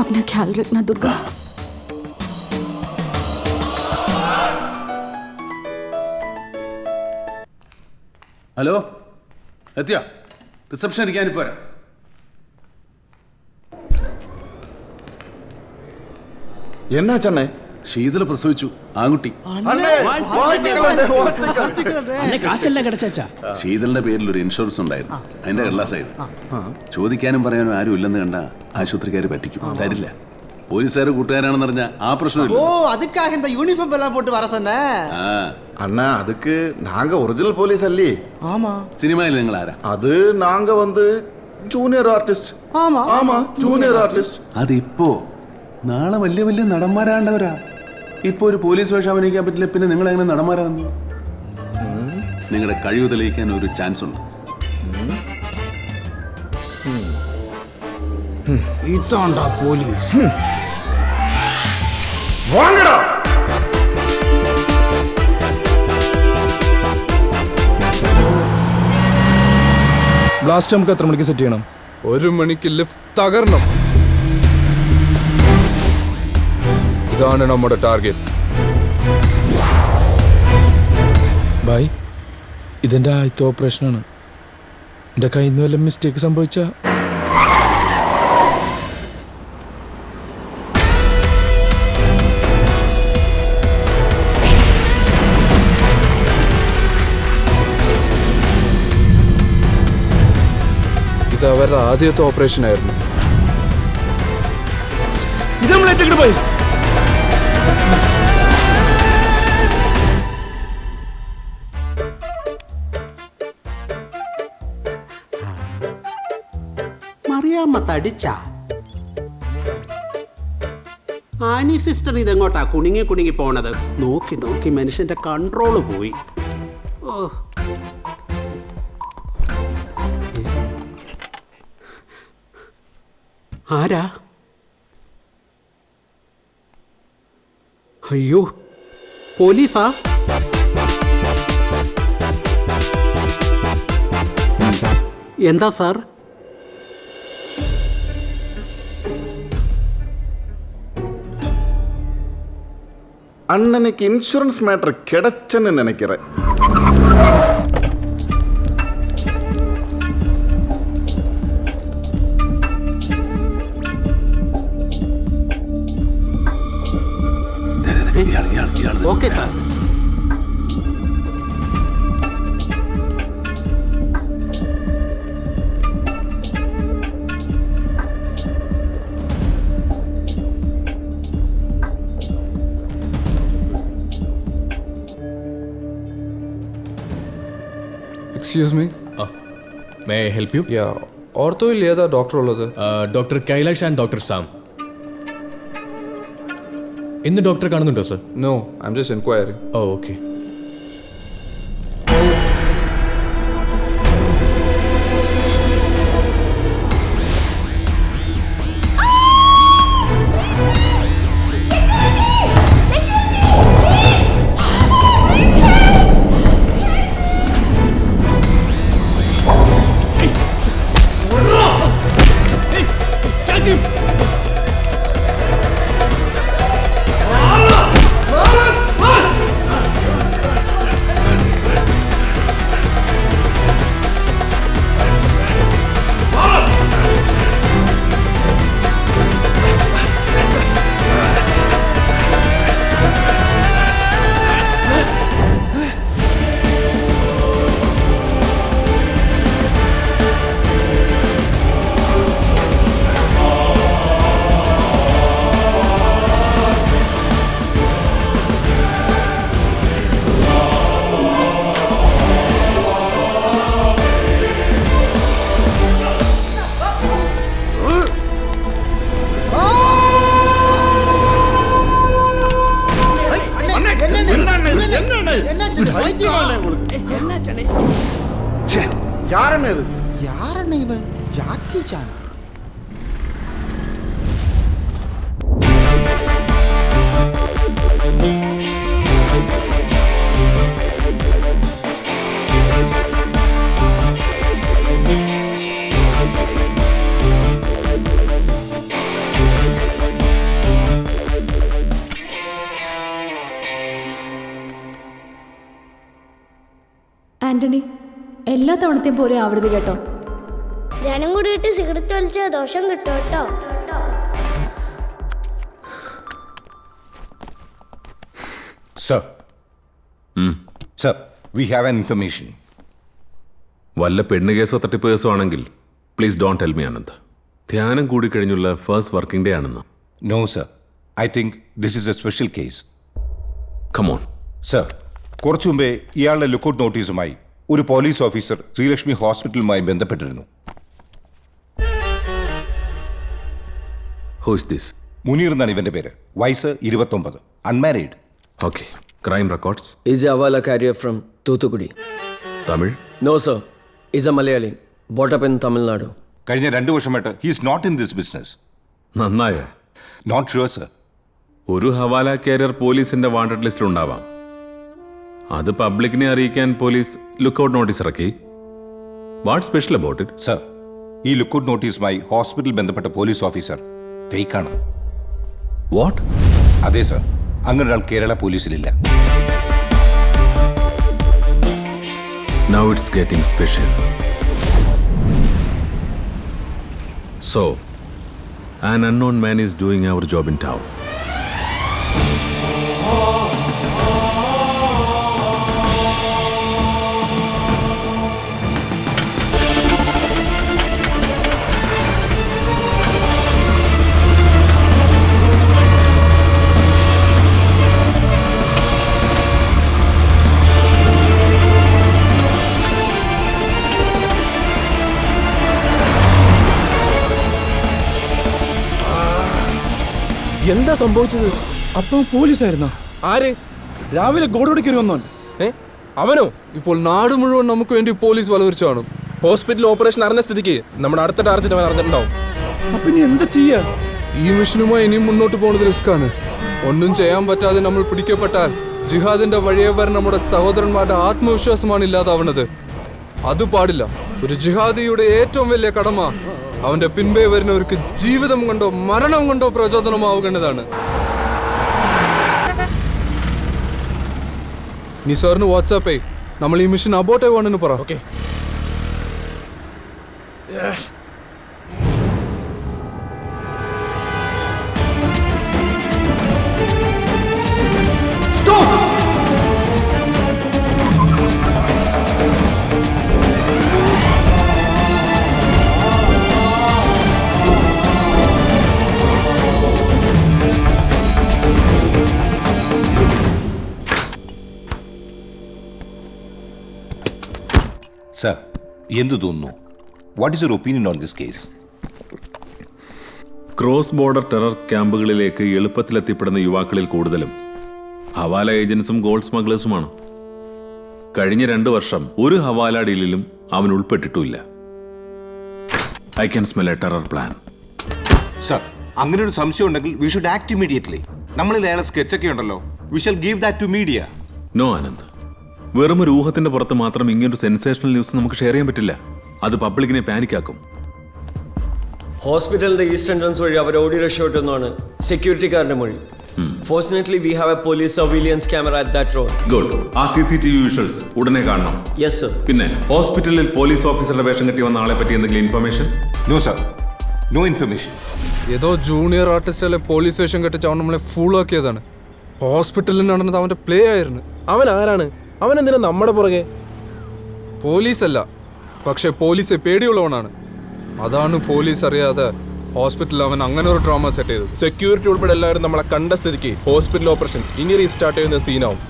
अपना ख्याल रखना दुर्गा. ഹലോ, എത്തിയാ? റിസപ്ഷൻ ഇരിക്കാനിപ്പോ വരാം. എന്നാ ചെന്നൈ? ശീതള പ്രസവിച്ചു, ആൺകുട്ടി. ശീതളിന്റെ പേരിൽ ഒരു ഇൻഷുറൻസ് ഉണ്ടായിരുന്നു, അതിന്റെ കള്ളാസായത്. ചോദിക്കാനും പറയാനും ആരും ഇല്ലെന്ന് കണ്ട ആശുപത്രിക്കാര് പറ്റിക്കും, തരില്ല. പോലീസുകാർ കൂട്ടുകാരാണെന്ന് പറഞ്ഞാൽ ആ പ്രശ്നമില്ല. ஓ அதுக்காக இந்த யூனிஃபார்ம் எல்லாம் போட்டு வர சொன்ன. அண்ணா அதுக்கு நாங்க ஒரிஜினல் போலீஸ் அல்லி. ஆமா. സിനിമയിൽ നിങ്ങൾ ആരാ? அது நாங்க வந்து ജൂനിയർ ആർട്ടിസ്റ്റ്. ஆமா ஆமா ജൂനിയർ ആർട്ടിസ്റ്റ്. അതിപ്പോ നാളെ വലിയ വലിയ നടന്മാരാണ്ടവരാ. ഇപ്പൊ ഒരു പോലീസ് വേഷം അഭിനയിക്കാൻ പറ്റില്ല, പിന്നെ നിങ്ങൾ എങ്ങനെ നടന്മാരാകുന്നു? നിങ്ങളുടെ കഴിവ് തെളിയിക്കാൻ ഒരു ചാൻസ് ഉണ്ട്. ഇതാണ്ടാ പോലീസ്. വാങ്ങടാ. ബ്ലാസ്റ്റ് നമുക്ക് എത്ര മണിക്ക് സെറ്റ് ചെയ്യണം? 1 മണിക്ക് ലിഫ്റ്റ് തകരണം. ഇതാണ് നമ്മുടെ ടാർഗറ്റ്. ബൈ, ഇതെന്റെ ആദ്യത്തെ ഓപ്പറേഷനാണ്. എന്റെ കയ്യിൽ നിന്ന് വല്ല മിസ്റ്റേക്ക് സംഭവിച്ച ഇത് അവരുടെ ആദ്യത്തെ ഓപ്പറേഷൻ ആയിരുന്നു. ഇത് നമ്മളേറ്റെടുത്ത് പോയി. മറിയാമ്മ തടിച്ച ആനി സിസ്റ്റർ ഇതെങ്ങോട്ടാ കുണുങ്ങി കുണുങ്ങി പോണത്? നോക്കി നോക്കി മനുഷ്യന്റെ കൺട്രോള് പോയി. ഓ ആരാ? അയ്യോ, പോലീസാ? എന്താ സാർ? அண்ணனுக்கு இன்சூரன்ஸ் மேட்டர் கிடைச்சன்னு நினைக்கிறேன். Okay sir. Excuse me, may I help you? Yeah, ഓർത്തോയിൽ ഏതാ ഡോക്ടർ ഉള്ളത്? Doctor Kailash and doctor Sam. ഇന്ന് ഡോക്ടറെ കാണുന്നുണ്ടോ sir? No, I am just enquiring. Oh okay. யாருன்னு இது? யாரண்ண இவன்? Jackie Chan. ആന്റണി, എല്ലാ തവണത്തെയും പോലെ ആവരുത് കേട്ടോ. ഞാനും കൂടിയിട്ട് സിഗരറ്റ് വലിച്ച ദോഷം കിട്ടും കേട്ടോ. Sir. Sir, we have an information. വല്ല പെണ്ണ് കേസോ തട്ടിപ്പ് കേസോ ആണെങ്കിൽ please don't tell me Anand. ധ്യാനം കൂടി കഴിഞ്ഞുള്ള ഫസ്റ്റ് വർക്കിംഗ് ഡേ ആണെന്ന്. No, sir. I think this is a special case. Come on. Sir, കുറച്ചു മുമ്പേ ഇയാളുടെ ലുക്കൗട്ട് നോട്ടീസുമായി ഒരു പോലീസ് ഓഫീസർ ശ്രീലക്ഷ്മി ഹോസ്പിറ്റലുമായി ബന്ധപ്പെട്ടിരുന്നു. Who is this? മുനീർ എന്നാണ് ഇവന്റെ പേര്. വയസ്സ് 29, unmarried. Okay. Crime records? Is a Avala carrier from Thuthukudi. Tamil? No, sir. Is a Malayali. Brought up in Tamil Nadu. കഴിഞ്ഞ 2 വർഷമായിട്ട് he is not in this business. നന്നായോ? Not sure, sir. ഒരു hawala carrier പോലീസിന്റെ wanted ലിസ്റ്റിൽ ഉണ്ടാവാം. അത് പബ്ലിക്കിനെ അറിയിക്കാൻ police lookout notice ഇറക്കി. What special about it? Sir, ഈ ലുക്കൗട്ട് നോട്ടീസുമായി ഹോസ്പിറ്റൽ ബന്ധപ്പെട്ട പോലീസ് ഓഫീസർ ഫേക്കാണ്. വാട്ട്? അതെ സർ, അങ്ങനെ ഒരാൾ Kerala പോലീസിലില്ല. Now it's getting special. So, an unknown man is doing our job in town. എന്താ സംഭവിച്ചത്? അപ്പം പോലീസായിരുന്നോ? ആര്? രാവിലെ ഗോഡോടി കയറി വന്നോൻ. അവനോ? ഇപ്പോൾ നാട് മുഴുവൻ നമുക്ക് വേണ്ടി പോലീസ് വലവരിച്ചു കാണും. ഹോസ്പിറ്റൽ ഓപ്പറേഷൻ അറിഞ്ഞ സ്ഥിതിക്ക് നമ്മുടെ അടുത്ത ടാർജറ്റ് അവൻ അറിഞ്ഞിട്ടുണ്ടാവും. അപ്പൊ ഇനി എന്താ ചെയ്യാ? ഈ മിഷനുമായി ഇനിയും മുന്നോട്ട് പോകുന്നത് റിസ്ക്കാണ്. ഒന്നും ചെയ്യാൻ പറ്റാതെ നമ്മൾ പിടിക്കപ്പെട്ടാൽ ജിഹാദിന്റെ വഴിയെ വരെ നമ്മുടെ സഹോദരന്മാരുടെ ആത്മവിശ്വാസമാണ് ഇല്ലാതാവുന്നത്. അത് പാടില്ല. ഒരു ജിഹാദിയുടെ ഏറ്റവും വലിയ കടമ അവന്റെ പിൻപേ വരുന്നവർക്ക് ജീവിതം കൊണ്ടോ മരണം കൊണ്ടോ പ്രചോദനമാവുകേണ്ടതാണ്. നീ സാറിന് വാട്സാപ്പേ നമ്മൾ ഈ മിഷൻ അബോട്ട് ആവുകയാണെന്ന് പറ. ഓക്കെ. സർ, എന്തു തോന്നുന്നു? What is your opinion on this case? Cross border terror ക്യാമ്പുകളിലേക്ക് എളുപ്പത്തിലെത്തിപ്പെടുന്ന യുവാക്കളിൽ കൂടുതലും ഹവാല ഏജൻസും ഗോൾഡ് സ്മഗ്ലേഴ്സുമാണ്. കഴിഞ്ഞ 2 വർഷം ഒരു ഹവാല ഡീലിലും അവൻ ഉൾപ്പെട്ടിട്ടുമില്ല. I can smell a terror plan. Sir, അങ്ങനെ ഒരു സംശയം ഉണ്ടെങ്കിൽ വി ഷുഡ് ആക്ട് ഇമ്മീഡിയറ്റ്ലി. നമ്മളിൽ അയാളെ സ്കെച്ചൊക്കെ ഉണ്ടല്ലോ. We shall give that to media. No Anand, വെറും ഒരു ഊഹത്തിന്റെ പുറത്ത് മാത്രം ഇങ്ങനൊരു സെൻസേഷണൽ ന്യൂസ് നമുക്ക് ഷെയർ ചെയ്യാൻ പറ്റില്ല. അത് പബ്ലിക്കിനെ പാനിക്കാക്കും. ഹോസ്പിറ്റലിന്റെ ഈസ്റ്റ് എൻട്രൻസ് വഴി അവർ ഓടി രക്ഷപ്പെട്ടെന്നാണ് സെക്യൂരിറ്റിക്കാരന്റെ മൊഴി. Fortunately we have a police surveillance camera at that road. Good. ആ CCTV വിഷ്വൽസ് ഉടനെ കാണണം. Yes sir. പിന്നെ ഹോസ്പിറ്റലിൽ പോലീസ് ഓഫീസറുടെ വേഷം കെട്ടി വന്ന ആളെ പറ്റി എന്തെങ്കിലും information? No sir, no information. ഏതോ ജൂനിയർ ആർട്ടിസ്റ്റിലെ പോലീസ് വേഷം കെട്ടിച്ച് അവൻ നമ്മളെ ഫൂളാക്കിയതാണ്. ഹോസ്പിറ്റലിൽ നടന്നത് അവന്റെ പ്ലേ ആയിരുന്നു. അവൻ ആരാണ്? അവൻ എന്തിനാ നമ്മുടെ പുറകെ? പോലീസല്ല, പക്ഷെ പോലീസ് പേടിയുള്ളവനാണ്. അതാണ് പോലീസ് അറിയാതെ ഹോസ്പിറ്റലിൽ അവൻ അങ്ങനെ ഒരു ഡ്രാമ സെറ്റ് ചെയ്തത്. സെക്യൂരിറ്റി ഉൾപ്പെടെ എല്ലാവരും നമ്മളെ കണ്ട സ്ഥിതിക്ക് ഹോസ്പിറ്റൽ ഓപ്പറേഷൻ ഇനി റീസ്റ്റാർട്ട് ചെയ്യുന്ന സീനാവും.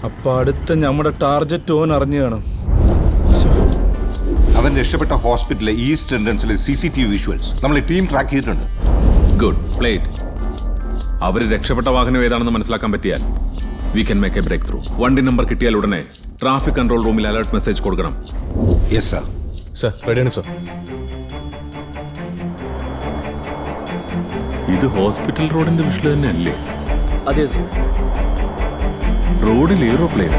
അപ്പൊ അടുത്ത നമ്മുടെ ടാർജറ്റ് ഓൻ അറിഞ്ഞു കാണും. അവൻ രക്ഷപ്പെട്ട ഹോസ്പിറ്റലിലെ ഈസ്റ്റ് എൻട്രൻസിലെ CCTV വിഷ്വൽസ് നമ്മൾ ടീം ട്രാക്ക് ചെയ്തിട്ടുണ്ട്. ഗുഡ്. പ്ലേറ്റ്. അവർ രക്ഷപ്പെട്ട വാഹനം ഏതാണെന്ന് മനസ്സിലാക്കാൻ പറ്റിയാൽ we can make a breakthrough. വണ്ടി നമ്പർ കിട്ടിയാൽ ഉടനെ ട്രാഫിക് കൺട്രോൾ റൂമിൽ അലർട്ട് മെസ്സേജ് കൊടുക്കണം. Yes sir. സർ, റെഡിയാണ് സർ. ഇത് ഹോസ്പിറ്റൽ റോഡിന്റെ വിഷ്വൽ തന്നെ അല്ലേ? അതെ സർ. റോഡിൽ എയ്റോപ്ലെയിൻ.